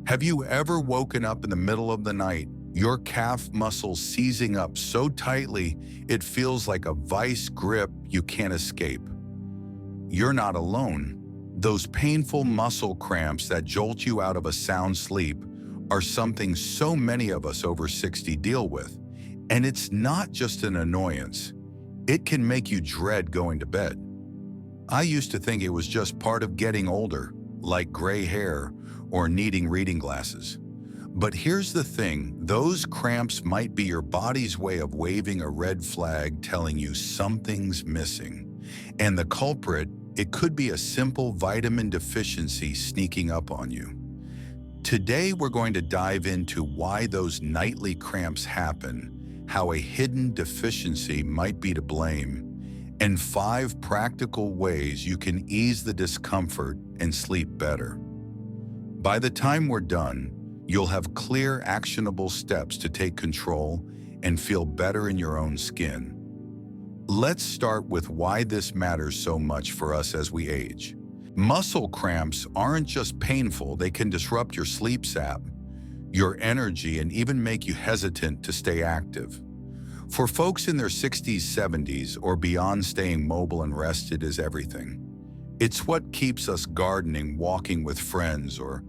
Have you ever woken up in the middle of the night, your calf muscles seizing up so tightly it feels like a vice grip you can't escape? You're not alone. Those painful muscle cramps that jolt you out of a sound sleep are something so many of us over 60 deal with. And it's not just an annoyance. It can make you dread going to bed. I used to think it was just part of getting older, like gray hair or needing reading glasses. But here's the thing, those cramps might be your body's way of waving a red flag telling you something's missing. And the culprit, it could be a simple vitamin deficiency sneaking up on you. Today, we're going to dive into why those nightly cramps happen, how a hidden deficiency might be to blame, and 5 practical ways you can ease the discomfort and sleep better. By the time we're done, you'll have clear, actionable steps to take control and feel better in your own skin. Let's start with why this matters so much for us as we age. Muscle cramps aren't just painful, they can disrupt your sleep sap, your energy, and even make you hesitant to stay active. For folks in their 60s, 70s, or beyond, staying mobile and rested is everything. It's what keeps us gardening, walking with friends, or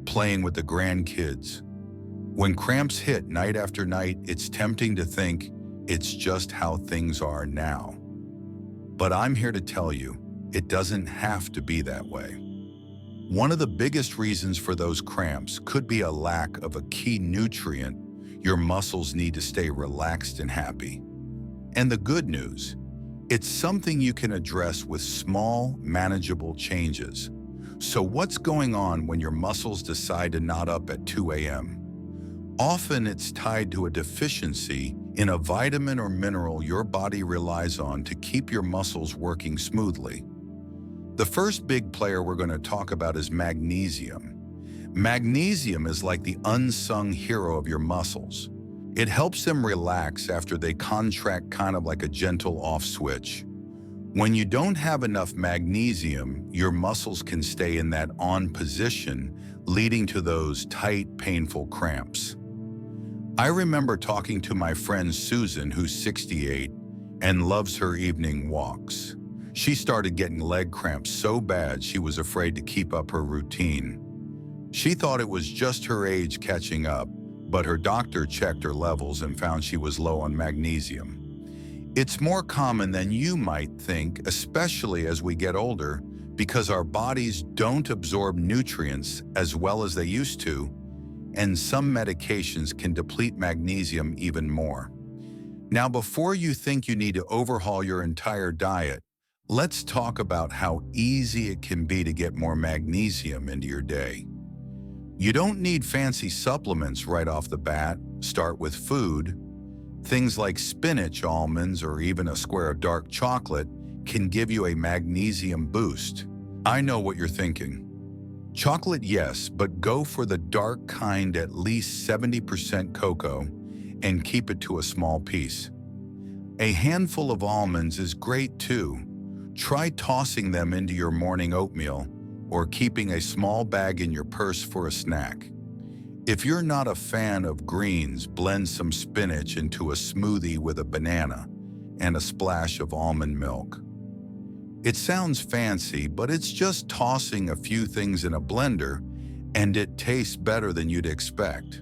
playing with the grandkids. When cramps hit night after night, it's tempting to think it's just how things are now. But I'm here to tell you, it doesn't have to be that way. One of the biggest reasons for those cramps could be a lack of a key nutrient your muscles need to stay relaxed and happy. And the good news, it's something you can address with small, manageable changes. So what's going on when your muscles decide to knot up at 2 a.m.? Often it's tied to a deficiency in a vitamin or mineral your body relies on to keep your muscles working smoothly. The first big player we're going to talk about is magnesium. Magnesium is like the unsung hero of your muscles. It helps them relax after they contract, kind of like a gentle off switch. When you don't have enough magnesium, your muscles can stay in that on position, leading to those tight, painful cramps. I remember talking to my friend Susan, who's 68 and loves her evening walks. She started getting leg cramps so bad she was afraid to keep up her routine. She thought it was just her age catching up, but her doctor checked her levels and found she was low on magnesium. It's more common than you might think, especially as we get older, because our bodies don't absorb nutrients as well as they used to, and some medications can deplete magnesium even more. Now, before you think you need to overhaul your entire diet, let's talk about how easy it can be to get more magnesium into your day. You don't need fancy supplements right off the bat. Start with food. Things like spinach, almonds, or even a square of dark chocolate can give you a magnesium boost. I know what you're thinking. Chocolate, yes, but go for the dark kind, at least 70% cocoa, and keep it to a small piece. A handful of almonds is great too. Try tossing them into your morning oatmeal or keeping a small bag in your purse for a snack. If you're not a fan of greens, blend some spinach into a smoothie with a banana and a splash of almond milk. It sounds fancy, but it's just tossing a few things in a blender, and it tastes better than you'd expect.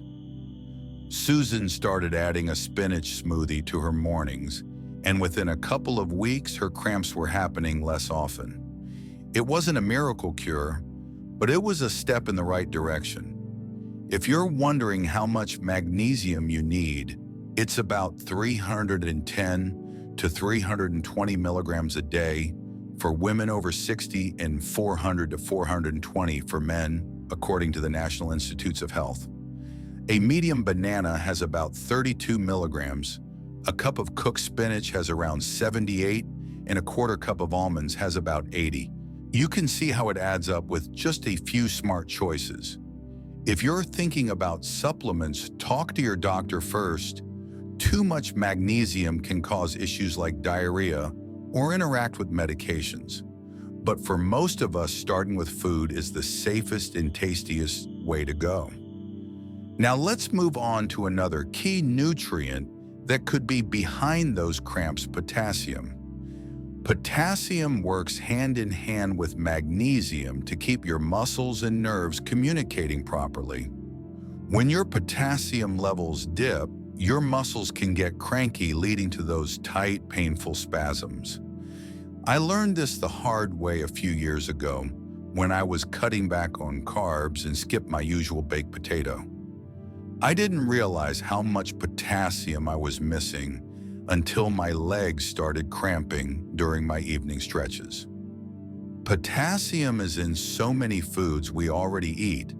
Susan started adding a spinach smoothie to her mornings, and within a couple of weeks, her cramps were happening less often. It wasn't a miracle cure, but it was a step in the right direction. If you're wondering how much magnesium you need, it's about 310 to 320 milligrams a day for women over 60 and 400 to 420 for men, according to the National Institutes of Health. A medium banana has about 32 milligrams, a cup of cooked spinach has around 78, and a quarter cup of almonds has about 80. You can see how it adds up with just a few smart choices. If you're thinking about supplements, talk to your doctor first. Too much magnesium can cause issues like diarrhea or interact with medications. But for most of us, starting with food is the safest and tastiest way to go. Now let's move on to another key nutrient that could be behind those cramps: potassium. Potassium works hand in hand with magnesium to keep your muscles and nerves communicating properly. When your potassium levels dip, your muscles can get cranky, leading to those tight, painful spasms. I learned this the hard way a few years ago when I was cutting back on carbs and skipped my usual baked potato. I didn't realize how much potassium I was missing until my legs started cramping during my evening stretches. Potassium is in so many foods we already eat,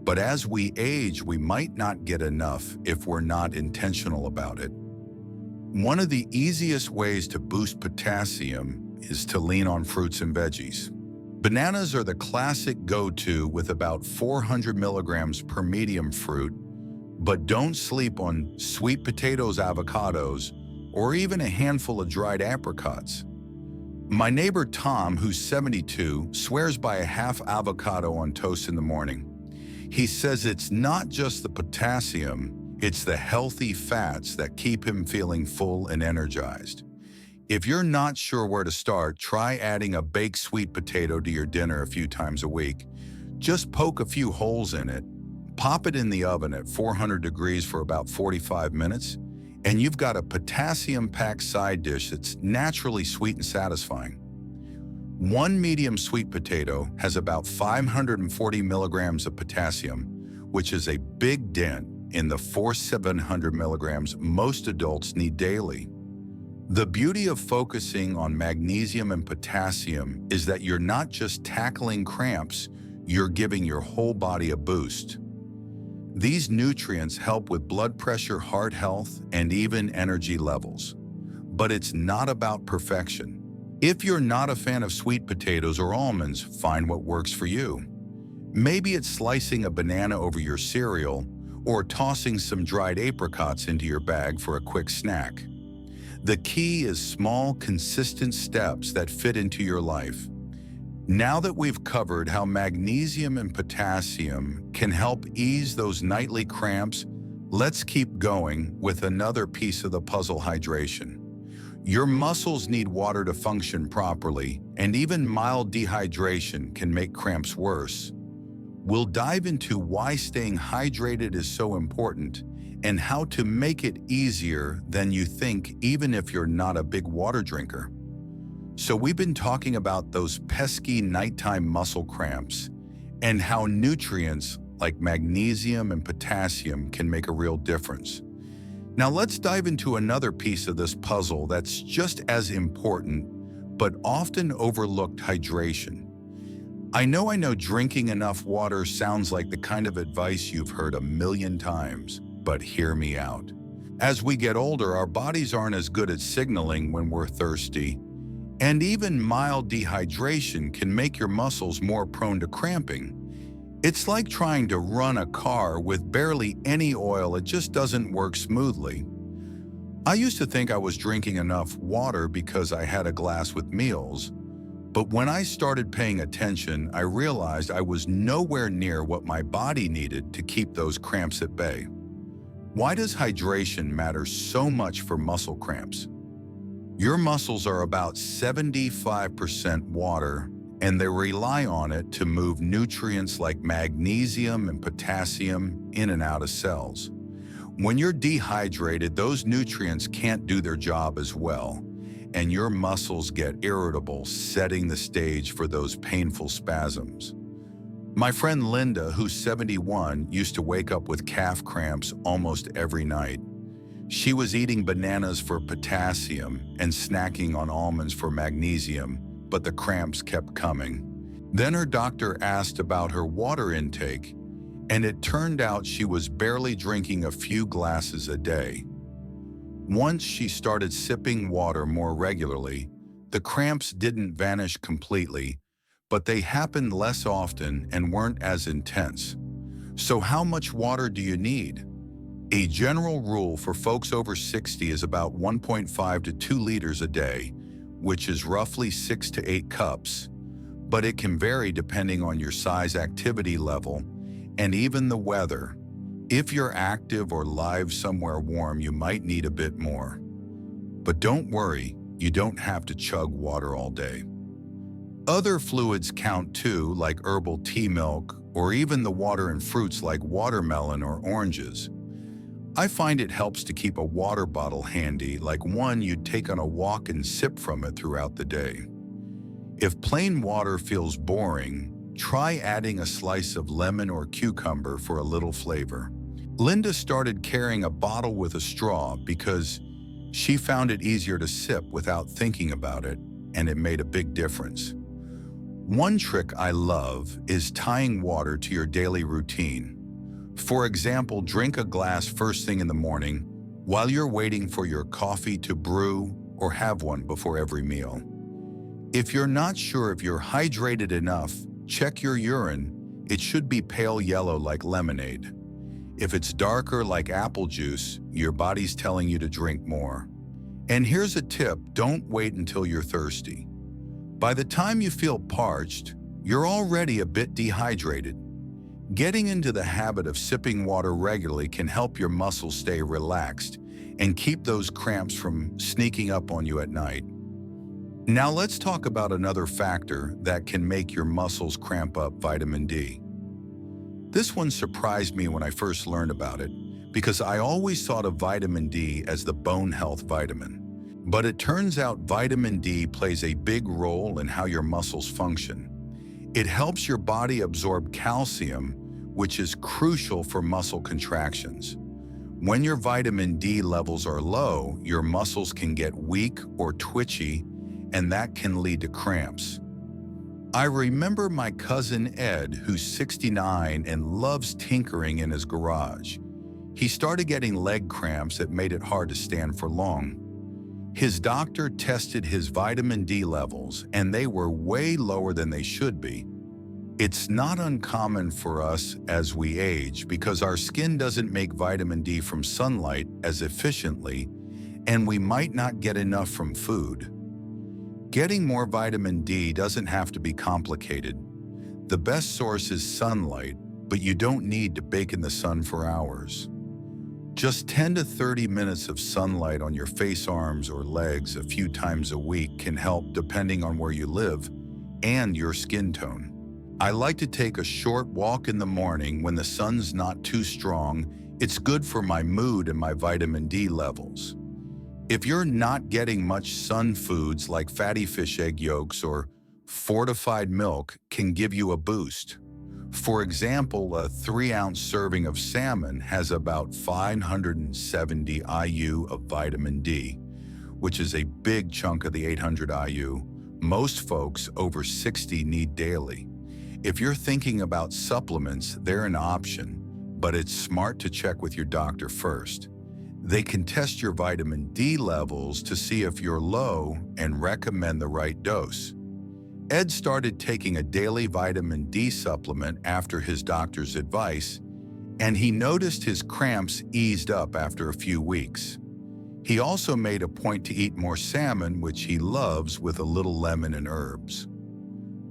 but as we age, we might not get enough if we're not intentional about it. One of the easiest ways to boost potassium is to lean on fruits and veggies. Bananas are the classic go-to with about 400 milligrams per medium fruit, but don't sleep on sweet potatoes, avocados, or even a handful of dried apricots. My neighbor Tom, who's 72, swears by a half avocado on toast in the morning. He says it's not just the potassium, it's the healthy fats that keep him feeling full and energized. If you're not sure where to start, try adding a baked sweet potato to your dinner a few times a week. Just poke a few holes in it, pop it in the oven at 400 degrees for about 45 minutes, and you've got a potassium-packed side dish that's naturally sweet and satisfying. One medium sweet potato has about 540 milligrams of potassium, which is a big dent in the 400-700 milligrams most adults need daily. The beauty of focusing on magnesium and potassium is that you're not just tackling cramps, you're giving your whole body a boost. These nutrients help with blood pressure, heart health, and even energy levels. But it's not about perfection. If you're not a fan of sweet potatoes or almonds, find what works for you. Maybe it's slicing a banana over your cereal or tossing some dried apricots into your bag for a quick snack. The key is small, consistent steps that fit into your life. Now that we've covered how magnesium and potassium can help ease those nightly cramps, let's keep going with another piece of the puzzle: hydration. Your muscles need water to function properly, and even mild dehydration can make cramps worse. We'll dive into why staying hydrated is so important and how to make it easier than you think, even if you're not a big water drinker. So we've been talking about those pesky nighttime muscle cramps and how nutrients like magnesium and potassium can make a real difference. Now let's dive into another piece of this puzzle that's just as important, but often overlooked: hydration. I know drinking enough water sounds like the kind of advice you've heard a million times, but hear me out. As we get older, our bodies aren't as good at signaling when we're thirsty, and even mild dehydration can make your muscles more prone to cramping. It's like trying to run a car with barely any oil. It just doesn't work smoothly. I used to think I was drinking enough water because I had a glass with meals, but when I started paying attention, I realized I was nowhere near what my body needed to keep those cramps at bay. Why does hydration matter so much for muscle cramps? Your muscles are about 75% water, and they rely on it to move nutrients like magnesium and potassium in and out of cells. When you're dehydrated, those nutrients can't do their job as well, and your muscles get irritable, setting the stage for those painful spasms. My friend Linda, who's 71, used to wake up with calf cramps almost every night. She was eating bananas for potassium and snacking on almonds for magnesium, but the cramps kept coming. Then her doctor asked about her water intake, and it turned out she was barely drinking a few glasses a day. Once she started sipping water more regularly, the cramps didn't vanish completely, but they happened less often and weren't as intense. So how much water do you need? A general rule for folks over 60 is about 1.5 to 2 liters a day, which is roughly 6 to 8 cups, but it can vary depending on your size, activity level, and even the weather. If you're active or live somewhere warm, you might need a bit more. But don't worry, you don't have to chug water all day. Other fluids count too, like herbal tea milk, or even the water in fruits like watermelon or oranges. I find it helps to keep a water bottle handy, like one you'd take on a walk and sip from it throughout the day. If plain water feels boring, try adding a slice of lemon or cucumber for a little flavor. Linda started carrying a bottle with a straw because she found it easier to sip without thinking about it, and it made a big difference. One trick I love is tying water to your daily routine. For example, drink a glass first thing in the morning while you're waiting for your coffee to brew, or have one before every meal. If you're not sure if you're hydrated enough, check your urine. It should be pale yellow like lemonade. If it's darker like apple juice, your body's telling you to drink more. And here's a tip: don't wait until you're thirsty. By the time you feel parched, you're already a bit dehydrated. Getting into the habit of sipping water regularly can help your muscles stay relaxed and keep those cramps from sneaking up on you at night. Now let's talk about another factor that can make your muscles cramp up: vitamin D. This one surprised me when I first learned about it, because I always thought of vitamin D as the bone health vitamin. But it turns out vitamin D plays a big role in how your muscles function. It helps your body absorb calcium, which is crucial for muscle contractions. When your vitamin D levels are low, your muscles can get weak or twitchy, and that can lead to cramps. I remember my cousin Ed, who's 69 and loves tinkering in his garage. He started getting leg cramps that made it hard to stand for long. His doctor tested his vitamin D levels, and they were way lower than they should be. It's not uncommon for us as we age because our skin doesn't make vitamin D from sunlight as efficiently, and we might not get enough from food. Getting more vitamin D doesn't have to be complicated. The best source is sunlight, but you don't need to bake in the sun for hours. Just 10 to 30 minutes of sunlight on your face, arms, or legs a few times a week can help, depending on where you live and your skin tone. I like to take a short walk in the morning when the sun's not too strong. It's good for my mood and my vitamin D levels. If you're not getting much sun, foods like fatty fish egg yolks or fortified milk can give you a boost. For example, a 3-ounce serving of salmon has about 570 IU of vitamin D, which is a big chunk of the 800 IU most folks over 60 need daily. If you're thinking about supplements, they're an option, but it's smart to check with your doctor first. They can test your vitamin D levels to see if you're low and recommend the right dose. Ed started taking a daily vitamin D supplement after his doctor's advice, and he noticed his cramps eased up after a few weeks. He also made a point to eat more salmon, which he loves, with a little lemon and herbs.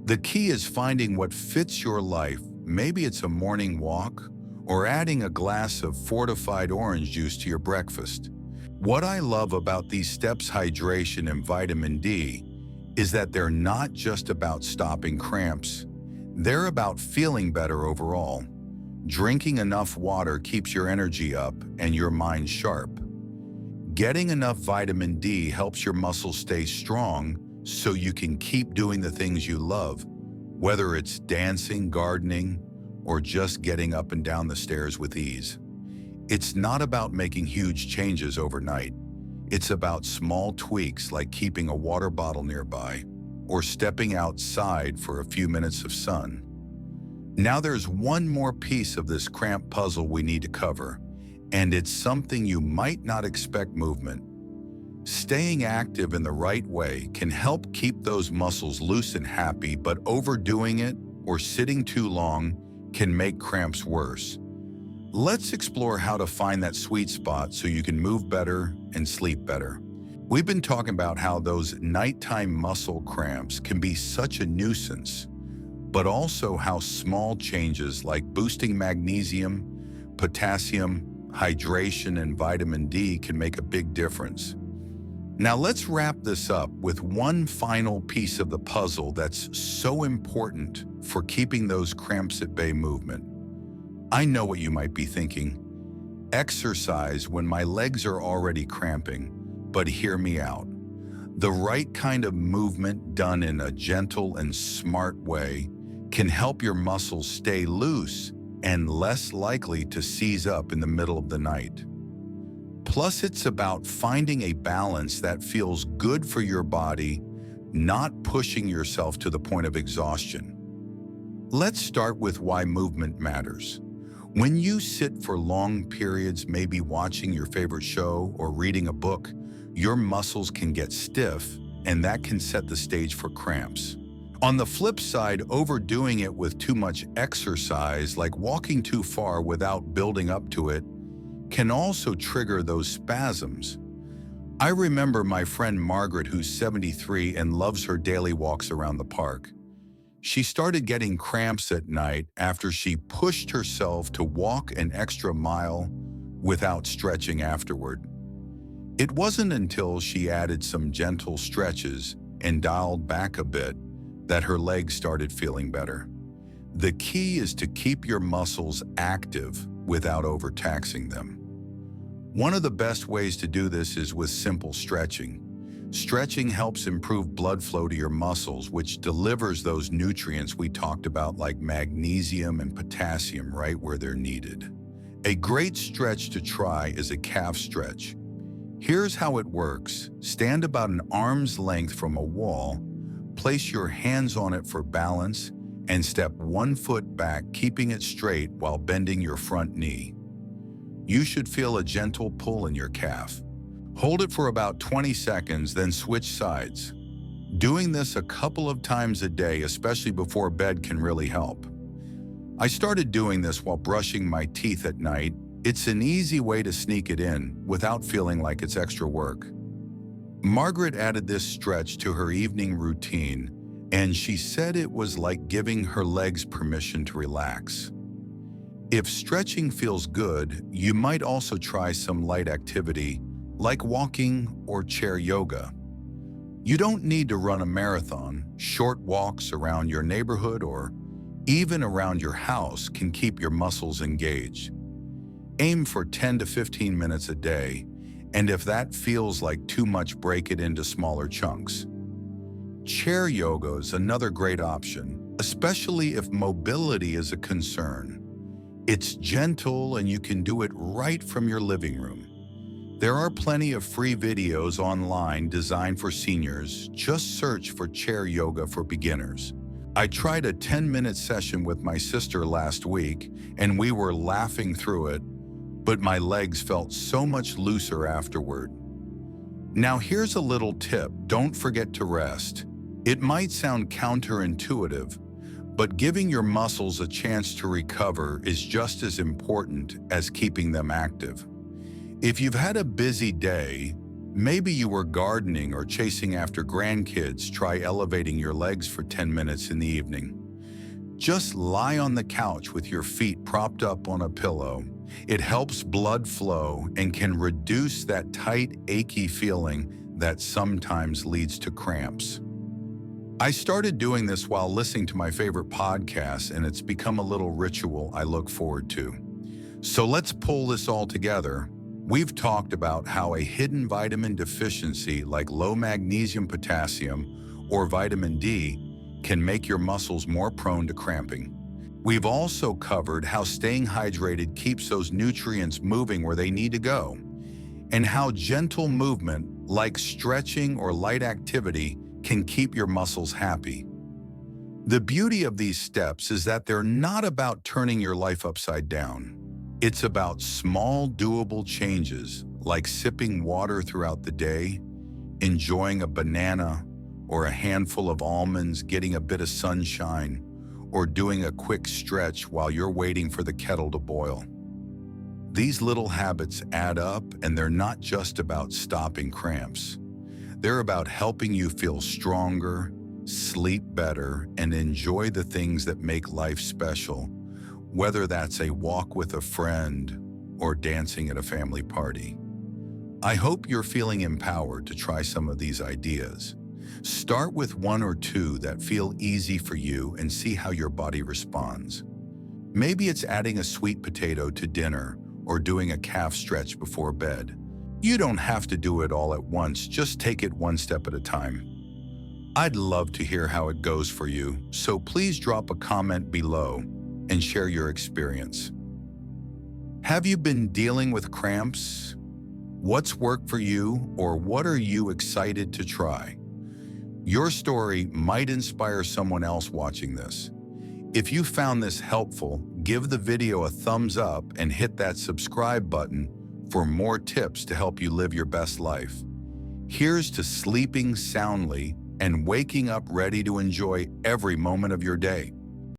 The key is finding what fits your life. Maybe it's a morning walk, or adding a glass of fortified orange juice to your breakfast. What I love about these steps, hydration and vitamin D, is that they're not just about stopping cramps. They're about feeling better overall. Drinking enough water keeps your energy up and your mind sharp. Getting enough vitamin D helps your muscles stay strong so you can keep doing the things you love, whether it's dancing, gardening, or just getting up and down the stairs with ease. It's not about making huge changes overnight. It's about small tweaks like keeping a water bottle nearby or stepping outside for a few minutes of sun. Now there's one more piece of this cramp puzzle we need to cover, and it's something you might not expect: movement. Staying active in the right way can help keep those muscles loose and happy, but overdoing it or sitting too long can make cramps worse. Let's explore how to find that sweet spot so you can move better and sleep better. We've been talking about how those nighttime muscle cramps can be such a nuisance, but also how small changes like boosting magnesium, Potassium, hydration, and vitamin D can make a big difference. Now let's wrap this up with one final piece of the puzzle that's so important for keeping those cramps at bay movement. I know what you might be thinking. Exercise when my legs are already cramping, but hear me out. The right kind of movement done in a gentle and smart way can help your muscles stay loose and less likely to seize up in the middle of the night. Plus, it's about finding a balance that feels good for your body, not pushing yourself to the point of exhaustion. Let's start with why movement matters. When you sit for long periods, maybe watching your favorite show or reading a book, your muscles can get stiff, and that can set the stage for cramps. On the flip side, overdoing it with too much exercise, like walking too far without building up to it, can also trigger those spasms. I remember my friend Margaret, who's 73 and loves her daily walks around the park. She started getting cramps at night after she pushed herself to walk an extra mile without stretching afterward. It wasn't until she added some gentle stretches and dialed back a bit that her legs started feeling better. The key is to keep your muscles active without overtaxing them. One of the best ways to do this is with simple stretching. Stretching helps improve blood flow to your muscles, which delivers those nutrients we talked about like magnesium and potassium right where they're needed. A great stretch to try is a calf stretch. Here's how it works. Stand about an arm's length from a wall, place your hands on it for balance, and step 1 foot back, keeping it straight while bending your front knee. You should feel a gentle pull in your calf. Hold it for about 20 seconds, then switch sides. Doing this a couple of times a day, especially before bed, can really help. I started doing this while brushing my teeth at night. It's an easy way to sneak it in without feeling like it's extra work. Margaret added this stretch to her evening routine, and she said it was like giving her legs permission to relax. If stretching feels good, you might also try some light activity like walking or chair yoga. You don't need to run a marathon. Short walks around your neighborhood or even around your house can keep your muscles engaged. Aim for 10 to 15 minutes a day, and if that feels like too much, break it into smaller chunks. Chair yoga is another great option, especially if mobility is a concern. It's gentle and you can do it right from your living room. There are plenty of free videos online designed for seniors. Just search for chair yoga for beginners. I tried a 10-minute session with my sister last week, and we were laughing through it, but my legs felt so much looser afterward. Now here's a little tip. Don't forget to rest. It might sound counterintuitive, but giving your muscles a chance to recover is just as important as keeping them active. If you've had a busy day, maybe you were gardening or chasing after grandkids, try elevating your legs for 10 minutes in the evening. Just lie on the couch with your feet propped up on a pillow. It helps blood flow and can reduce that tight, achy feeling that sometimes leads to cramps. I started doing this while listening to my favorite podcasts, and it's become a little ritual I look forward to. So let's pull this all together. We've talked about how a hidden vitamin deficiency like low magnesium, potassium, or vitamin D can make your muscles more prone to cramping. We've also covered how staying hydrated keeps those nutrients moving where they need to go, and how gentle movement like stretching or light activity can keep your muscles happy. The beauty of these steps is that they're not about turning your life upside down. It's about small, doable changes like sipping water throughout the day, enjoying a banana or a handful of almonds, getting a bit of sunshine, or doing a quick stretch while you're waiting for the kettle to boil. These little habits add up, and they're not just about stopping cramps. They're about helping you feel stronger, sleep better, and enjoy the things that make life special whether that's a walk with a friend or dancing at a family party. I hope you're feeling empowered to try some of these ideas. Start with one or two that feel easy for you and see how your body responds. Maybe it's adding a sweet potato to dinner or doing a calf stretch before bed. You don't have to do it all at once, just take it one step at a time. I'd love to hear how it goes for you, so please drop a comment below and share your experience. Have you been dealing with cramps? What's worked for you, or what are you excited to try? Your story might inspire someone else watching this. If you found this helpful, give the video a thumbs up and hit that subscribe button for more tips to help you live your best life. Here's to sleeping soundly and waking up ready to enjoy every moment of your day.